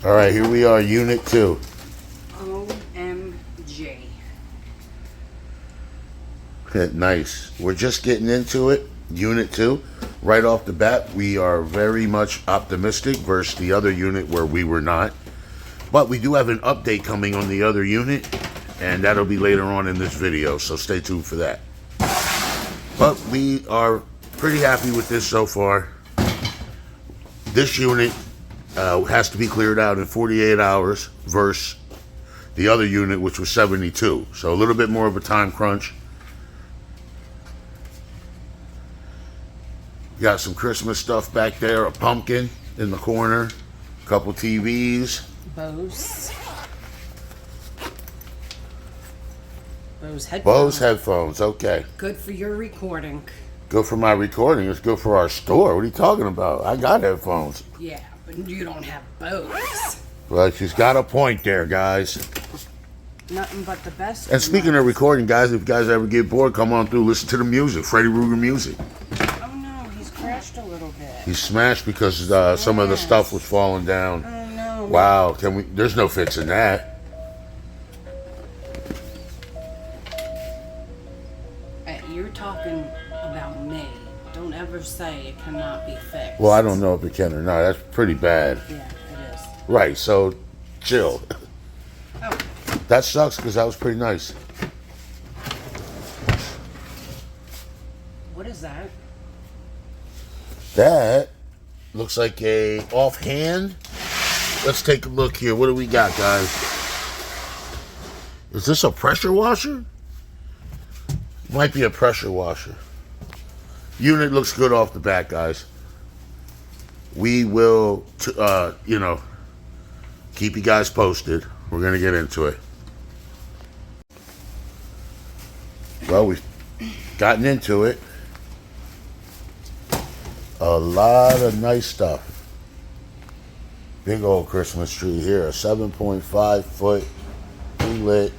All right, here we are, Unit 2. OMG. Nice. We're just getting into it, Unit 2. Right off the bat, we are very much optimistic versus the other unit where we were not. But we do have an update coming on the other unit, and that'll be later on in this video, so stay tuned for that. But we are pretty happy with this so far. This unit has to be cleared out in 48 hours versus the other unit, which was 72. So a little bit more of a time crunch. Got some Christmas stuff back there, a pumpkin in the corner, a couple TVs. Bose headphones. Bose headphones, okay. Good for your recording. Good for my recording. It's good for our store. What are you talking about? I got headphones. Yeah, but you don't have Bose. Well, she's got a point there, guys. Nothing but the best. And speaking of recording, guys, if you guys ever get bored, come on through, listen to the music, Freddy music. Oh no, he's crashed a little bit. He smashed because some of the stuff was falling down. Oh no. Wow, there's no fixing that. You're talking about me. Don't ever say it cannot be fixed. Well, I don't know if it can or not. That's pretty bad. Yeah, it is. Right, so chill. Oh. That sucks because that was pretty nice. What is that? That looks like a offhand. Let's take a look here. What do we got, guys? Is this a pressure washer? Might be a pressure washer. Unit looks good off the bat, guys. We will, keep you guys posted. We're going to get into it. Well, we've gotten into it. A lot of nice stuff. Big old Christmas tree here. A 7.5 foot lit.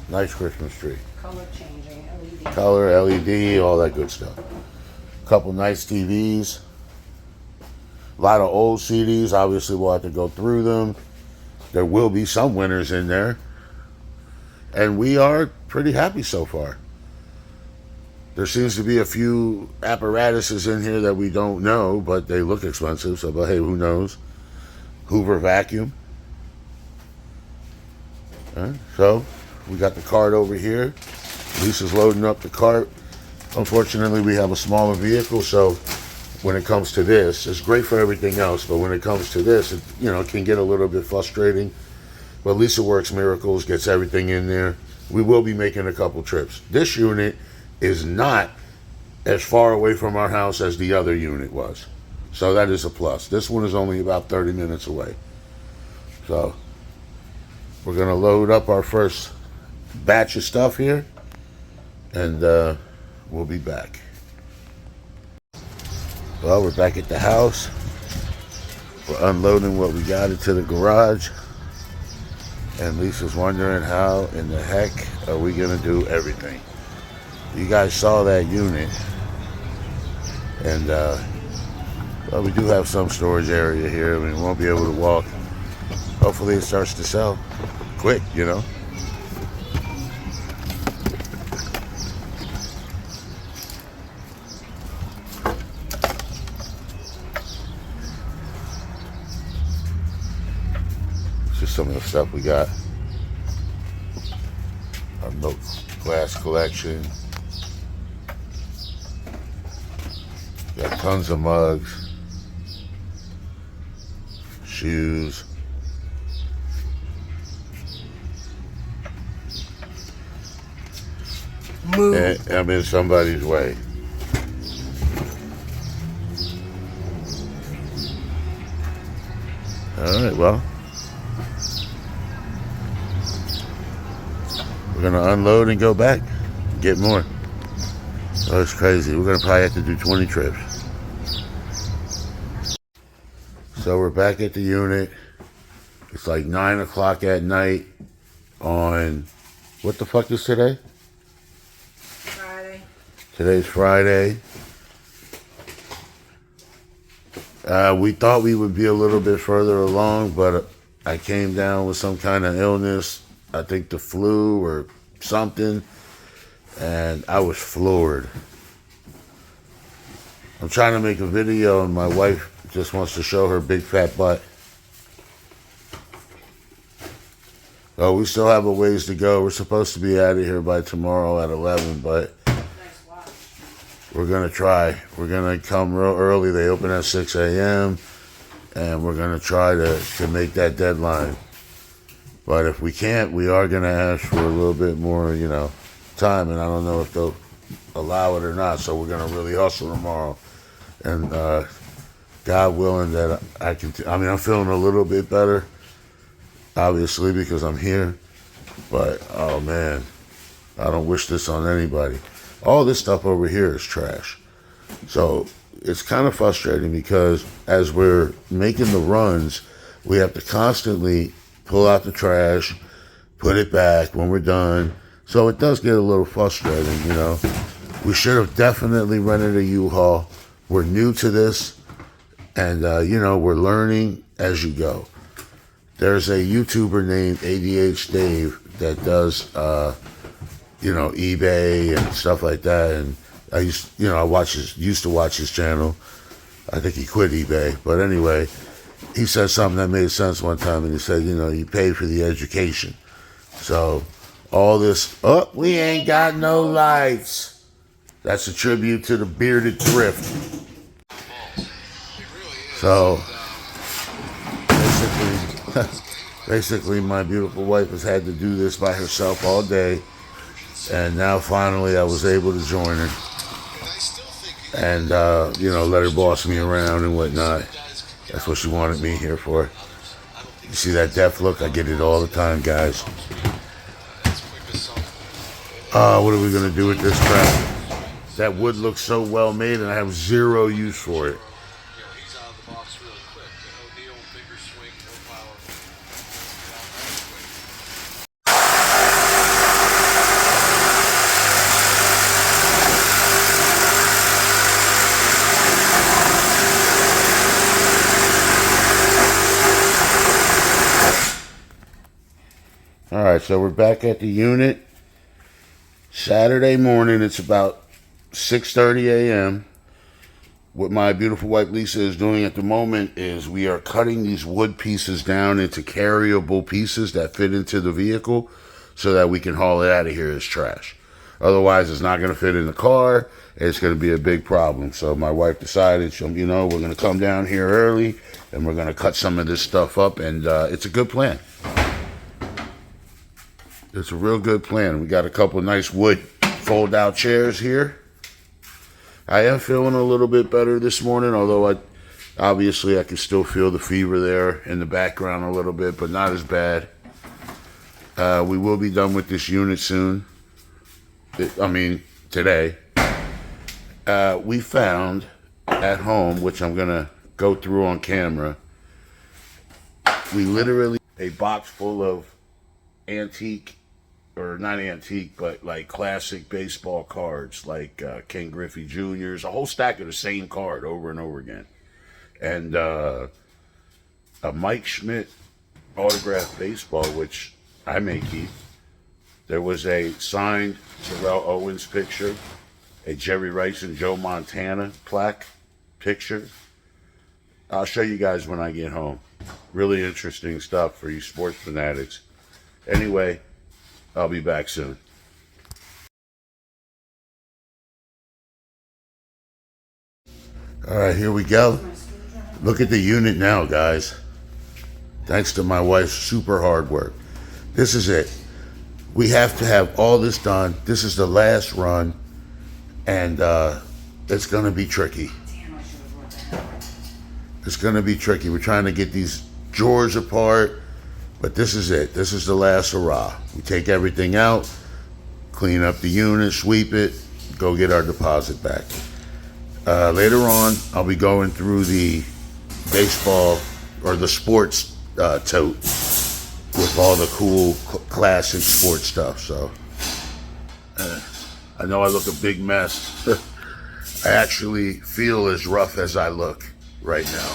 Nice Christmas tree. Color changing, LED. Color, LED, all that good stuff. Couple nice TVs. A lot of old CDs. Obviously, we'll have to go through them. There will be some winners in there. And we are pretty happy so far. There seems to be a few apparatuses in here that we don't know, but they look expensive. So, but hey, who knows? Hoover vacuum. So, we got the cart over here. Lisa's loading up the cart. Unfortunately, we have a smaller vehicle, so when it comes to this, it's great for everything else, but when it comes to this, it can get a little bit frustrating. But Lisa works miracles, gets everything in there. We will be making a couple trips. This unit is not as far away from our house as the other unit was. So that is a plus. This one is only about 30 minutes away. So we're going to load up our first batch of stuff here, and we'll be back. Well, we're back at the house. We're unloading what we got into the garage. And Lisa's wondering how in the heck are we going to do everything. You guys saw that unit. And, well, we do have some storage area here. I mean, we won't be able to walk. Hopefully it starts to sell quick, Some of the stuff we got. Our milk glass collection. Got tons of mugs. Shoes. Move. And I'm in somebody's way. Alright, well. We're going to unload and go back. Get more. Oh, it's crazy. We're going to probably have to do 20 trips. So we're back at the unit. It's like 9 o'clock at night on, what the fuck is today? Friday. Today's Friday. We thought we would be a little bit further along, but I came down with some kind of illness. I think the flu or something, and I was floored. I'm trying to make a video, and my wife just wants to show her big fat butt. Oh, we still have a ways to go. We're supposed to be out of here by tomorrow at 11, but we're going to try. We're going to come real early. They open at 6 a.m., and we're going to try to make that deadline. But if we can't, we are going to ask for a little bit more, time, and I don't know if they'll allow it or not, so we're going to really hustle tomorrow. And God willing that I can, I'm feeling a little bit better, obviously, because I'm here. But, oh, man, I don't wish this on anybody. All this stuff over here is trash. So it's kind of frustrating because as we're making the runs, we have to constantly pull out the trash, put it back when we're done. So it does get a little frustrating, We should have definitely rented a U-Haul. We're new to this, and, we're learning as you go. There's a YouTuber named ADH Dave that does, eBay and stuff like that. And I used to watch his channel. I think he quit eBay. But anyway, he said something that made sense one time, and he said, you pay for the education. So all this, we ain't got no lights. That's a tribute to the bearded thrift. So basically my beautiful wife has had to do this by herself all day. And now finally I was able to join her and, let her boss me around and whatnot. That's what she wanted me here for. You see that deaf look? I get it all the time, guys. What are we going to do with this crap? That wood looks so well made and I have zero use for it. All right, so we're back at the unit. Saturday morning, it's about 6:30 a.m. What my beautiful wife Lisa is doing at the moment is we are cutting these wood pieces down into carryable pieces that fit into the vehicle so that we can haul it out of here as trash. Otherwise, it's not going to fit in the car. It's going to be a big problem. So my wife decided, we're going to come down here early and we're going to cut some of this stuff up, and it's a good plan. It's a real good plan. We got a couple of nice wood fold-out chairs here. I am feeling a little bit better this morning, although I can still feel the fever there in the background a little bit, but not as bad. We will be done with this unit soon. Today. We found at home, which I'm going to go through on camera, we literally a box full of antique, or not antique, but like classic baseball cards, like Ken Griffey Jr.'s, a whole stack of the same card over and over again. And a Mike Schmidt autographed baseball, which I may keep. There was a signed Terrell Owens picture, a Jerry Rice and Joe Montana plaque picture. I'll show you guys when I get home. Really interesting stuff for you sports fanatics. Anyway, I'll be back soon. All right, here we go. Look at the unit now, guys. Thanks to my wife's super hard work. This is it. We have to have all this done. This is the last run, and it's going to be tricky. It's going to be tricky. We're trying to get these drawers apart. But this is it. This is the last hurrah. We take everything out, clean up the unit, sweep it, go get our deposit back. Later on, I'll be going through the baseball or the sports tote with all the cool classic sports stuff. So I know I look a big mess. I actually feel as rough as I look. right now.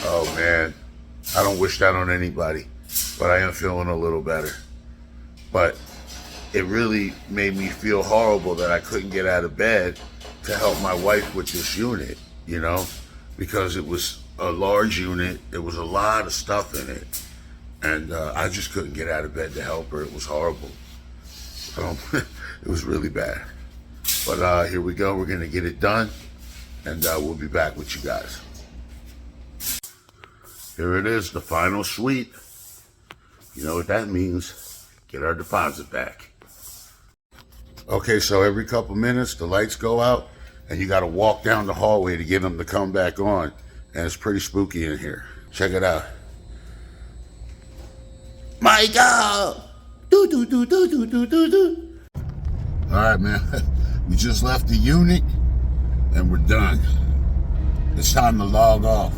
Oh man, I don't wish that on anybody, but I am feeling a little better. But it really made me feel horrible that I couldn't get out of bed to help my wife with this unit, you know, because it was a large unit. There was a lot of stuff in it. And I just couldn't get out of bed to help her. It was horrible. It was really bad. But here we go. We're going to get it done. And we'll be back with you guys. Here it is, the final suite. You know what that means. Get our deposit back. Okay, so every couple minutes, the lights go out. And you got to walk down the hallway to get them to come back on. And it's pretty spooky in here. Check it out. My God! Do do do do do do do do. All right, man. We just left the unit, and we're done. It's time to log off.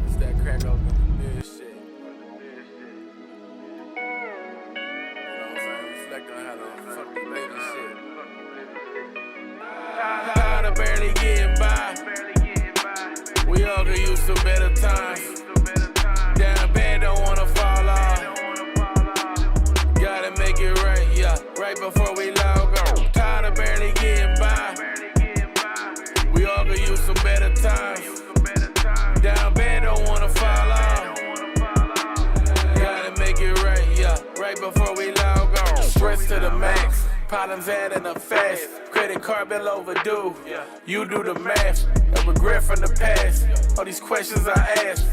It's that crack open the shit. You know what I'm saying? Reflect on how the fuck we made this shit. Tired of barely getting by. We all could use some better times. Down bad, don't wanna fall off. Gotta make it right, yeah, right before we log on. Tired of barely getting by. We all could use some better times. Down bad, don't wanna fall off. Gotta make it right, yeah, right before we log on. Stress to the max, problems adding up fast. Credit card bill overdue, you do the math. A regret from the past, all these questions I asked.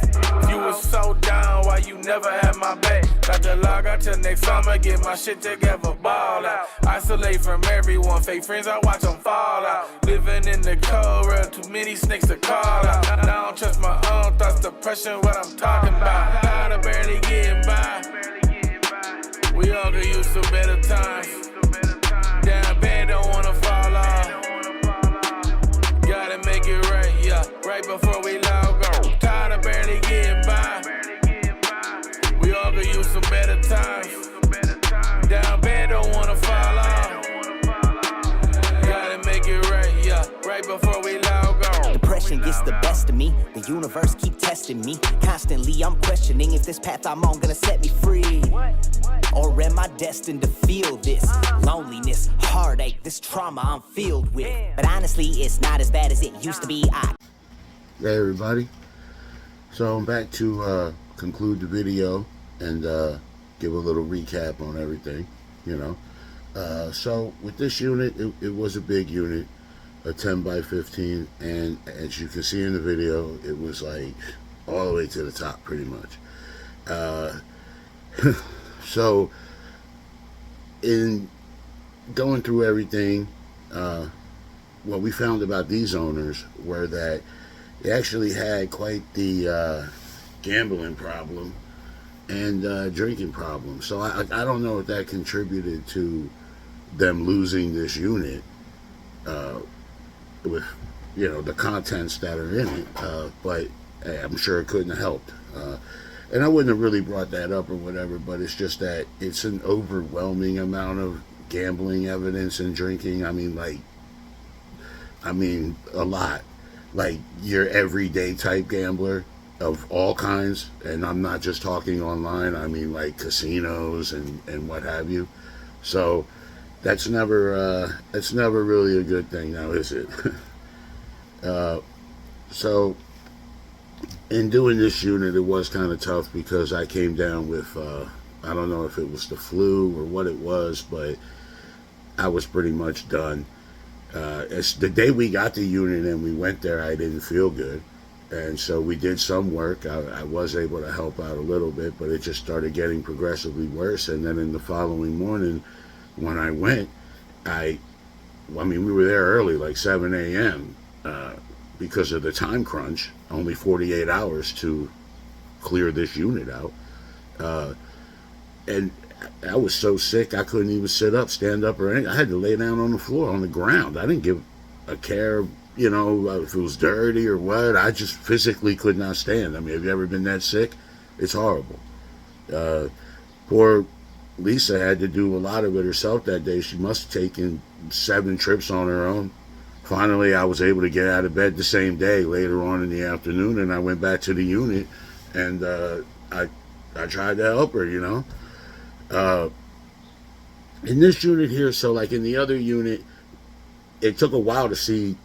You was so down, why you never had my back? Got to log out till next summer, get my shit together, ball out. Isolate from everyone, fake friends, I watch them fall out. Living in the cold world, too many snakes to call out. I don't trust my own thoughts, depression, what I'm talking about. Tired of barely getting by. We all could use some better times. Down bad, don't wanna fall off. Gotta make it right, yeah, right before we log on. Tired of barely getting by. We all could use some better times. Down bad, don't wanna fall off. Gotta make it right, yeah, right before we log on. Depression gets the best of me. The universe keep testing me. Constantly I'm questioning if this path I'm on gonna set me free. Or am I destined to feel this loneliness, heartache, this trauma I'm filled with? But honestly, it's not as bad as it used to be. Hey everybody. So I'm back to conclude the video and give a little recap on everything, you know. So with this unit, it was a big unit, a 10 by 15, and as you can see in the video, it was like all the way to the top pretty much. So in going through everything, what we found about these owners were that they actually had quite the gambling problem and drinking problem. So I don't know if that contributed to them losing this unit with, you know, the contents that are in it, but I'm sure it couldn't have helped. And I wouldn't have really brought that up or whatever, but it's just that it's an overwhelming amount of gambling evidence and drinking. I mean, a lot. Like your everyday type gambler of all kinds, and I'm not just talking online, I mean like casinos and what have you. So that's never really a good thing now, is it? So in doing this unit, it was kind of tough because I came down with, I don't know if it was the flu or what it was, but I was pretty much done. It's the day we got the unit and we went there, I didn't feel good. And so we did some work. I was able to help out a little bit, but it just started getting progressively worse. And then in the following morning, when I went, I mean, we were there early, like 7 a.m., because of the time crunch, only 48 hours to clear this unit out. And I was so sick, I couldn't even sit up, stand up, or anything. I had to lay down on the floor, on the ground. I didn't give a care, you know, if it was dirty or what. I just physically could not stand. I mean, have you ever been that sick? It's horrible. Poor Lisa had to do a lot of it herself that day. She must have taken 7 trips on her own finally I was able to get out of bed the same day later on in the afternoon, and I went back to the unit, and I tried to help her, you know. In this unit here, so like in the other unit, it took a while to see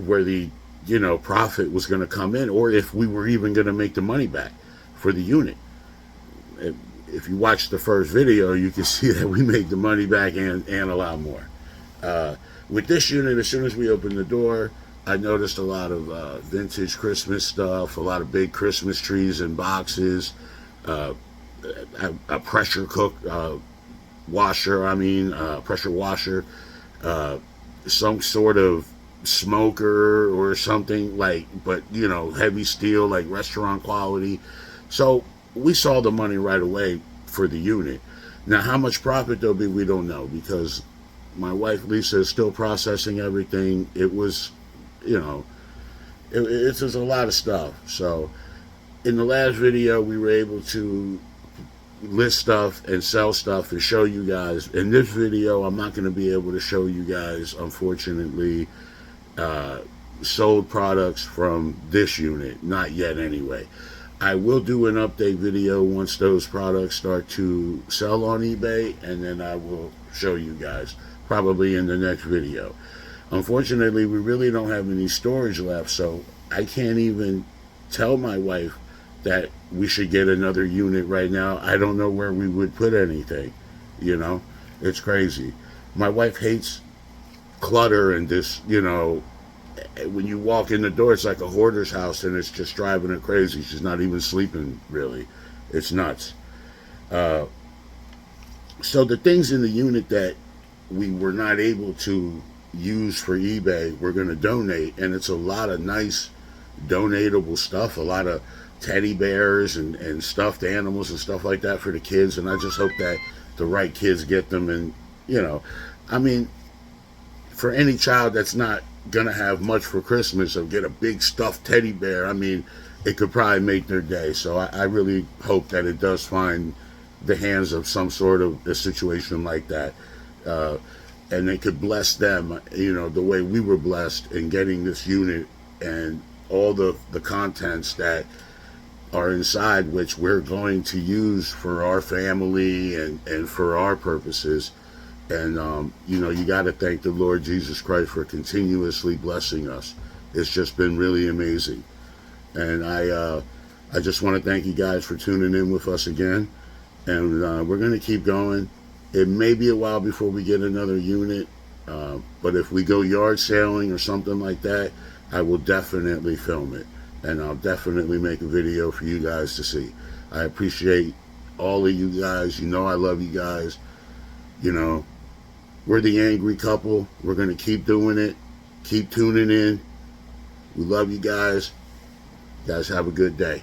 where the, you know, profit was going to come in, or if we were even going to make the money back for the unit. If you watch the first video, you can see that we made the money back and a lot more. With this unit, as soon as we opened the door, I noticed a lot of vintage Christmas stuff, a lot of big Christmas trees in boxes, a pressure cook washer, pressure washer, some sort of smoker or something, like, but you know, heavy steel, like restaurant quality. So we saw the money right away for the unit. Now, how much profit there'll be, we don't know, because my wife Lisa is still processing everything. It was, you know, it's a lot of stuff. So in the last video, we were able to list stuff and sell stuff and show you guys. In this video, I'm not going to be able to show you guys, unfortunately, sold products from this unit, not yet anyway. I will do an update video once those products start to sell on eBay, and then I will show you guys, probably in the next video. Unfortunately, we really don't have any storage left, so I can't even tell my wife that we should get another unit right now. I don't know where we would put anything, you know. It's crazy. My wife hates clutter and this, you know, when you walk in the door, it's like a hoarder's house, and it's just driving her crazy. She's not even sleeping, really. It's nuts. So the things in the unit that we were not able to use for eBay, we're going to donate, and it's a lot of nice donatable stuff, a lot of teddy bears and stuffed animals and stuff like that for the kids, and I just hope that the right kids get them. And, you know, I mean, for any child that's not gonna have much for Christmas, or get a big stuffed teddy bear, I mean, it could probably make their day. So I really hope that it does find the hands of some sort of a situation like that, and it could bless them, you know, the way we were blessed in getting this unit and all the contents that are inside, which we're going to use for our family and for our purposes. And, you know, you got to thank the Lord Jesus Christ for continuously blessing us. It's just been really amazing. And I just want to thank you guys for tuning in with us again. And we're going to keep going. It may be a while before we get another unit. But if we go yard sailing or something like that, I will definitely film it. And I'll definitely make a video for you guys to see. I appreciate all of you guys. You know I love you guys. You know, we're the Angry Couple. We're going to keep doing it. Keep tuning in. We love you guys. You guys have a good day.